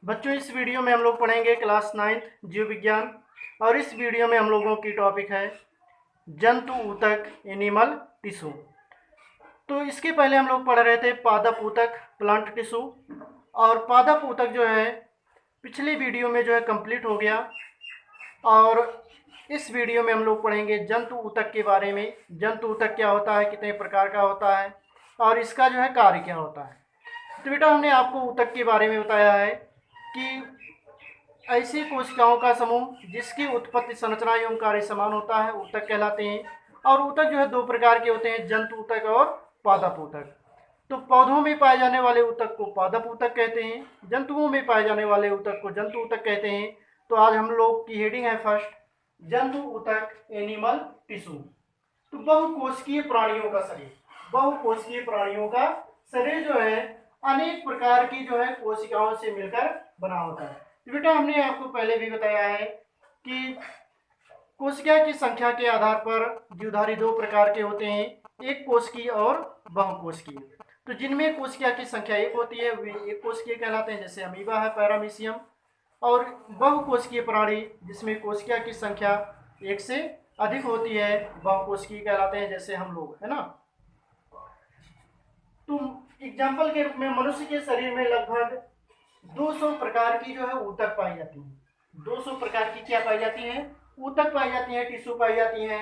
बच्चों, इस वीडियो में हम लोग पढ़ेंगे क्लास 9th जीव विज्ञान। और इस वीडियो में हम लोगों की टॉपिक है जंतु ऊतक एनिमल टिश्यू। तो इसके पहले हम लोग पढ़ रहे थे पादप ऊतक प्लांट टिश्यू। और पादप ऊतक जो है पिछली वीडियो में जो है कंप्लीट हो गया। और इस वीडियो में हम लोग पढ़ेंगे जंतु ऊतक के बारे में। जंतु ऊतक क्या होता है, कितने प्रकार का होता है और इसका जो है कार्य क्या होता है। तो बेटा, हमने आपको ऊतक के बारे में बताया है कि ऐसी कोशिकाओं का समूह जिसकी उत्पत्ति संरचना एवं कार्य समान होता है ऊतक कहलाते हैं। और ऊतक जो है दो प्रकार के होते हैं, जंतु ऊतक और पादप ऊतक। तो पौधों में पाए जाने वाले ऊतक को पादप ऊतक कहते हैं, जंतुओं में पाए जाने वाले ऊतक को जंतु ऊतक कहते हैं। तो आज हम लोग की हेडिंग है फर्स्ट, जंतु ऊतक एनिमल टिश्यू। तो बहुकोशिकीय प्राणियों का शरीर, बहुकोशिकीय प्राणियों का शरीर जो है अनेक प्रकार की जो है कोशिकाओं से मिलकर बना होता है। तो बेटा, हमने आपको पहले भी बताया है कि कोशिका की संख्या के आधार पर जीवधारी दो प्रकार के होते हैं, एक कोशिकीय और बहुकोशिकीय। तो जिनमें कोशिका की संख्या एक होती है वे एक कोशिकीय कहलाते हैं, जैसे अमीबा है, पैरामीशियम। और बहुकोशिकीय प्राणी जिसमें कोशिका की संख्या एक से अधिक होती है बहुकोशिकीय कहलाते हैं, जैसे हम लोग, है ना। तो एग्जाम्पल के रूप में मनुष्य के शरीर में लगभग 200 प्रकार की जो है ऊतक पाई जाती है। 200 प्रकार की क्या पाई जाती है? ऊतक पाई जाती है, टिश्यू पाई जाती है।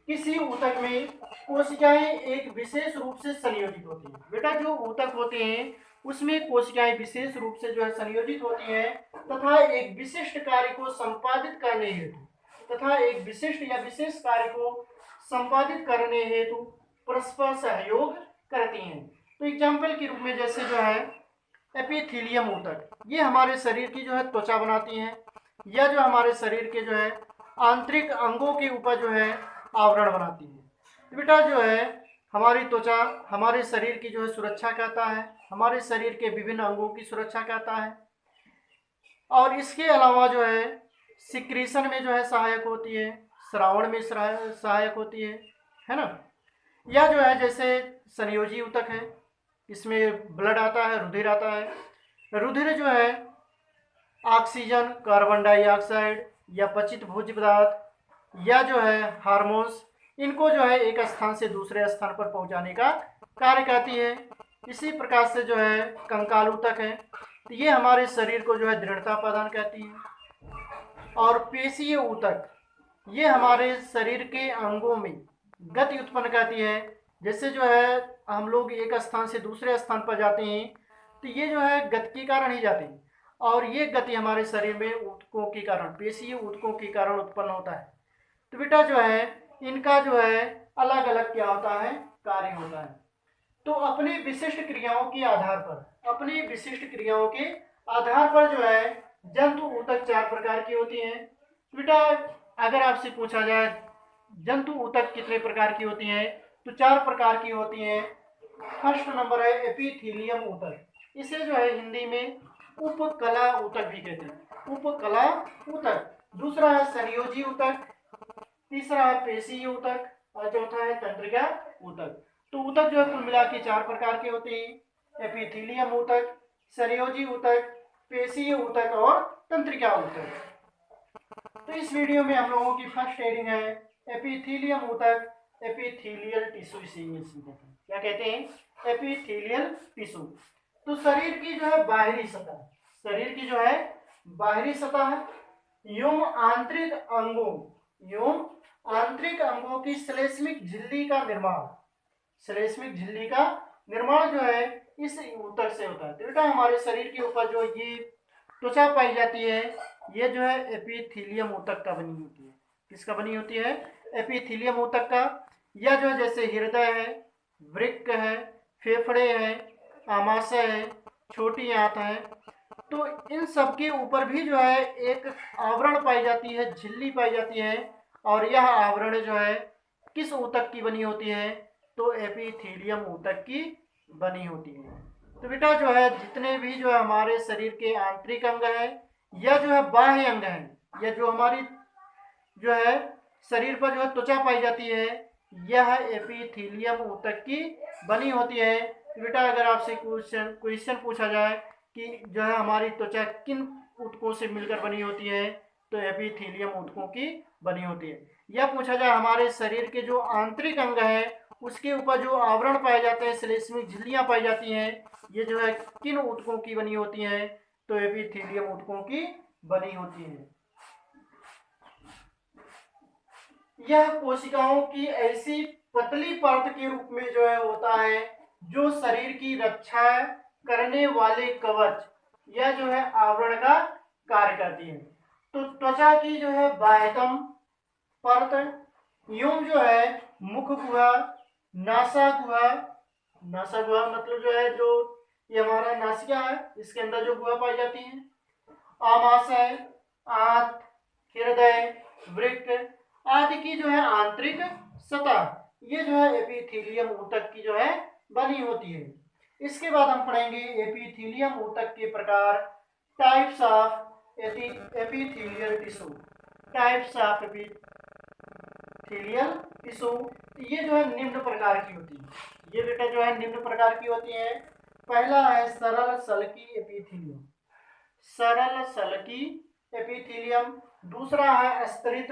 किसी ऊतक में कोशिकाएं एक विशेष रूप से संयोजित होती हैं। बेटा, जो ऊतक होते हैं उसमें कोशिकाएं विशेष रूप से जो है संयोजित होती हैं तथा एक विशिष्ट कार्य को संपादित करने हेतु विशेष कार्य को संपादित करने हेतु परस्पर सहयोग करती हैं। तो एग्जाम्पल के रूप में जैसे जो है एपिथीलियम ऊतक, ये हमारे शरीर की जो है त्वचा बनाती हैं। यह जो हमारे शरीर के जो है आंतरिक अंगों के ऊपर जो है आवरण बनाती है। तो बेटा, जो है हमारी त्वचा हमारे शरीर की जो है सुरक्षा करता है, हमारे शरीर के विभिन्न अंगों की सुरक्षा करता है। और इसके अलावा जो है सिक्रीशन में जो है सहायक होती है, श्रावण में सहायक होती है ना। यह जो है जैसे संयोजी ऊतक है, इसमें ब्लड आता है, रुधिर आता है। रुधिर जो है ऑक्सीजन, कार्बन डाइऑक्साइड या पचित भोज्य पदार्थ या जो है हार्मोन्स, इनको जो है एक स्थान से दूसरे स्थान पर पहुंचाने का कार्य करती है। इसी प्रकार से जो है कंकाल ऊतक है, तो ये हमारे शरीर को जो है दृढ़ता प्रदान करती है। और पेशीय ऊतक, ये हमारे शरीर के अंगों में गति उत्पन्न करती है। जैसे जो है हम लोग एक स्थान से दूसरे स्थान पर जाते हैं तो ये जो है गति के कारण ही जाते हैं। और ये गति हमारे शरीर में ऊतकों के कारण, पेशीय ऊतकों के कारण उत्पन्न होता है। तो बेटा, जो है इनका जो है अलग अलग क्या होता है, कार्य होता है। तो अपनी विशिष्ट क्रियाओं के आधार पर जो है जंतु ऊतक चार प्रकार की होती हैं। बेटा, अगर आपसे पूछा जाए जंतु ऊतक कितने प्रकार की होती हैं, तो चार प्रकार की होती हैं। फर्स्ट नंबर है एपिथीलियम ऊतक, इसे जो है हिंदी में उपकला ऊतक भी कहते हैं, उपकला ऊतक। दूसरा है संयोजी ऊतक, तीसरा है पेशीय ऊतक और चौथा है तंत्रिका ऊतक। तो ऊतक जो है कुल मिला के चार प्रकार के होते हैं, एपिथीलियम ऊतक, संयोजी ऊतक, पेशीय ऊतक और तंत्रिका ऊतक। तो इस वीडियो में हम लोगों की फर्स्ट हेडिंग है एपिथीलियम ऊतक, एपिथीलियल टिश्यू। क्या कहते हैं? Epithelial tissue. तो शरीर की जो है बाहरी सतह एवं आंतरिक अंगों की श्लेष्मिक झिल्ली का निर्माण जो है इस ऊतक से होता है। तो बेटा, हमारे शरीर के ऊपर जो ये त्वचा पाई जाती है ये जो है एपिथीलियम ऊतक का बनी होती है। किसका बनी होती है? एपिथीलियम ऊतक का। यह जो है जैसे हृदय है, वृक्क है, फेफड़े है, आमाशय है, छोटी आंत है, तो इन सब के ऊपर भी जो है एक आवरण पाई जाती है, झिल्ली पाई जाती है। और यह आवरण जो है किस ऊतक की बनी होती है? तो एपिथीलियम ऊतक की बनी होती है। तो बेटा, जो है जितने भी जो है हमारे शरीर के आंतरिक अंग है या जो है बाह्य अंग है, या जो हमारी जो है शरीर पर जो है त्वचा पाई जाती है, यह एपिथीलियम ऊतक की बनी होती है। तो बेटा, अगर आपसे क्वेश्चन पूछा जाए कि जो है हमारी त्वचा किन ऊतकों से मिलकर बनी होती है, तो एपिथेलियम ऊतकों की बनी होती है। यह पूछा जाए हमारे शरीर के जो आंतरिक अंग है उसके ऊपर जो आवरण पाए जाते हैं, श्लेष्मिक झिल्लियां पाई जाती हैं, ये जो है किन ऊतकों की बनी होती हैं, तो एपिथेलियम ऊतकों की बनी होती है। यह कोशिकाओं की ऐसी पतली परत के रूप में जो है होता है जो शरीर की रक्षा करने वाले कवच या जो है आवरण का कार्य करती है। तो त्वचा की जो है बाह्यतम परत यूं जो है मुख गुहा, नासा गुहा, नासा गुहा मतलब जो है जो ये हमारा नासिका है, इसके अंदर जो गुहा पाई जाती है, आमाशय, आंत, हृदय, वृक्क आदि की जो है आंतरिक सतह, ये जो है एपिथेलियम ऊतक की जो है बनी होती है। इसके बाद हम पढ़ेंगे एपिथेलियम ऊतक के प्रकार, types of epithelial tissue. Types of epithelial tissue, ये जो है निम्न प्रकार की होती है। ये बेटा जो है निम्न प्रकार की होती है। पहला है सरल सल्की एपिथेलियम, सरल सल्की एपिथेलियम। दूसरा है स्तरित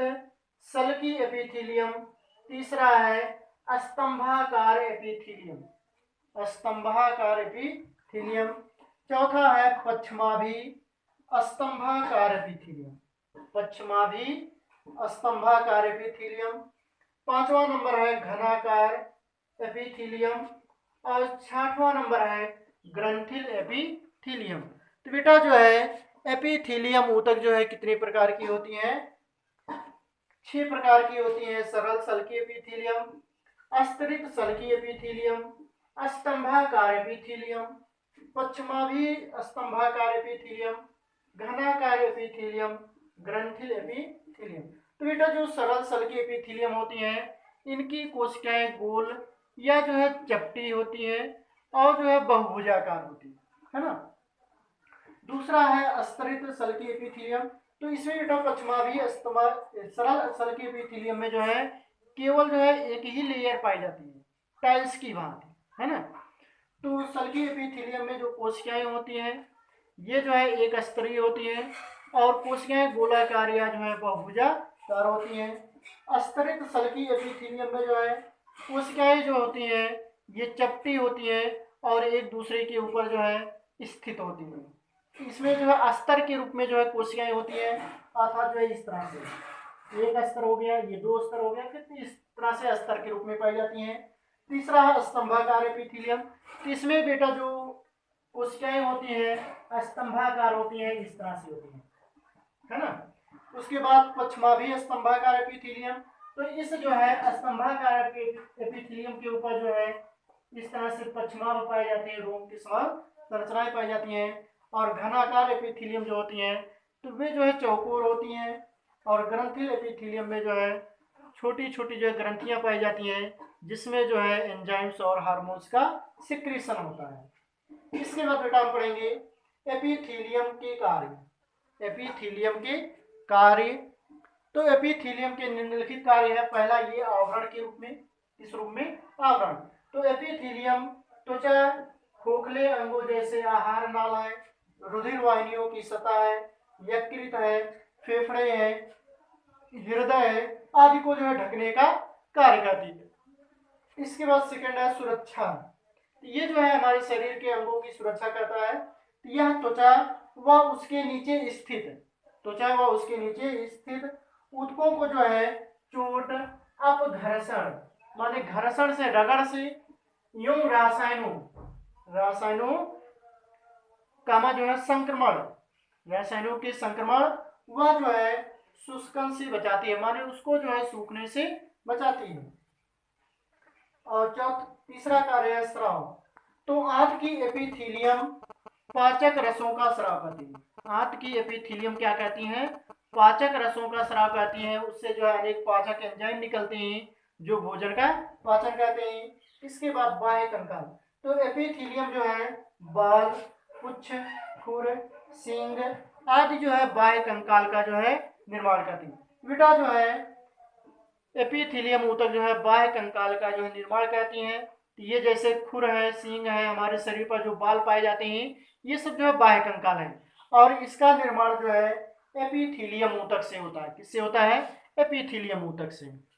सल्की एपिथेलियम। तीसरा है स्तंभाकार एपिथेलियम, स्तंभाकार एपिथेलियम। चौथा है पश्चिमाभि स्तंभाकार एपिथेलियम, पश्चिमाभि स्तंभाकार एपिथेलियम। पांचवा नंबर है घनाकार एपिथेलियम और छठवां नंबर है ग्रंथिल एपिथेलियम। तो बेटा जो है एपिथेलियम ऊतक जो है कितने प्रकार की होती हैं, 6 प्रकार की होती हैं। सरल सल्की एपिथेलियम, स्तरित सल्की एपिथेलियम, स्तंभाकार एपिथेलियम, पश्चिमाभि स्तंभाकार एपिथेलियम, घनाकार एपिथेलियम, ग्रंथिल एपिथेलियम। तो बेटा जो सरल सल्की एपिथेलियम होती हैं इनकी कोशिकाएं गोल या जो है चपटी होती है और जो है बहुभुजाकार होती है ना। दूसरा है स्तरित सल्की एपिथेलियम, तो इसमें बेटा पश्चिमाभि सरल सल्की एपिथेलियम में जो है केवल जो है एक ही लेयर पाई जाती है, टाइल्स की भांति, है ना। तो सल्की एपिथेलियम में जो कोशिकाएं होती हैं ये जो है एक स्तरीय होती है और कोशिकाएं गोलाकार या जो है बहुभुजाकार होती हैं। स्तरित सल्की एपिथेलियम में जो है कोशिकाएं जो होती हैं ये चपटी होती है और एक दूसरे के ऊपर जो है स्थित होती है। इसमें जो है अस्तर के रूप में जो है कोशिकाएं होती है, अर्थात जो है इस तरह से एक अस्तर हो गया, ये 2 अस्तर हो गया, फिर इस तरह से अस्तर के रूप में पाई जाती हैं। तीसरा है स्तंभाकार एपिथेलियम, इसमें बेटा जो कोशिकाएं होती हैं स्तंभाकार होती हैं, इस तरह से होती हैं, है ना। उसके बाद पश्चिमाभि स्तंभाकार एपिथेलियम, तो इस जो है स्तंभाकार एपिथेलियम के ऊपर जो है इस तरह से पश्चिमाभ पाए जाते हैं, रोम के समान संरचनाएं पाई जाती हैं। और घनाकार एपिथेलियम जो होती हैं तो वे जो है चौकोर होती हैं और ग्रंथिल एपिथेलियम में जो है छोटी छोटी जो है ग्रंथियां पाई जाती हैं जिसमें जो है एंजाइम्स और हार्मोन्स का सिक्रीशन होता है। इसके बाद बेटा हम पढ़ेंगे एपिथेलियम के कार्य। एपिथेलियम के कार्य, तो एपिथेलियम के निम्नलिखित कार्य है। पहला ये आवरण के रूप में, इस रूप में आवरण। तो एपिथेलियम त्वचा, खोखले अंगों जैसे आहार नाल है, रुधिर वाहिनियों की सतह है, यकृत है, फेफड़े है, हृदय है आदि को जो है ढकने का कार्य करती है। इसके बाद सेकंड है सुरक्षा, ये जो है हमारे शरीर के अंगों की सुरक्षा करता है। यह त्वचा व उसके नीचे स्थित, त्वचा व उसके नीचे स्थित ऊतकों को जो है चोट, अपघर्षण माने घर्षण से, रगड़ से, यूं रासायनों कामा जो है संक्रमण, रसायनों के संक्रमण वह जो है शुष्कन से बचाती है, माने उसको जो है सूखने से बचाती है। और तीसरा कार्य है स्राव, तो आंत की एपिथेलियम पाचक रसों का स्राव करती है। आंत की एपिथेलियम क्या कहती है, पाचक रसों का स्राव करती है। उससे जो है अनेक पाचक एंजाइम निकलते हैं जो भोजन का पाचन करते हैं। इसके बाद बाह्य कंकाल, तो एपिथेलियम जो है बाल, पुच्छ, खुर, सींग आदि जो है बाह्य कंकाल का जो है निर्माण करती है। बेटा जो है एपिथेलियम ऊतक जो है बाह्य कंकाल का जो है निर्माण करती हैं। ये जैसे खुर है, सींग है, हमारे शरीर पर जो बाल पाए जाते हैं, ये सब जो है बाह्य कंकाल है। और इसका निर्माण जो है एपिथीलियम ऊतक से होता है। किससे होता है? एपिथीलियम ऊतक से।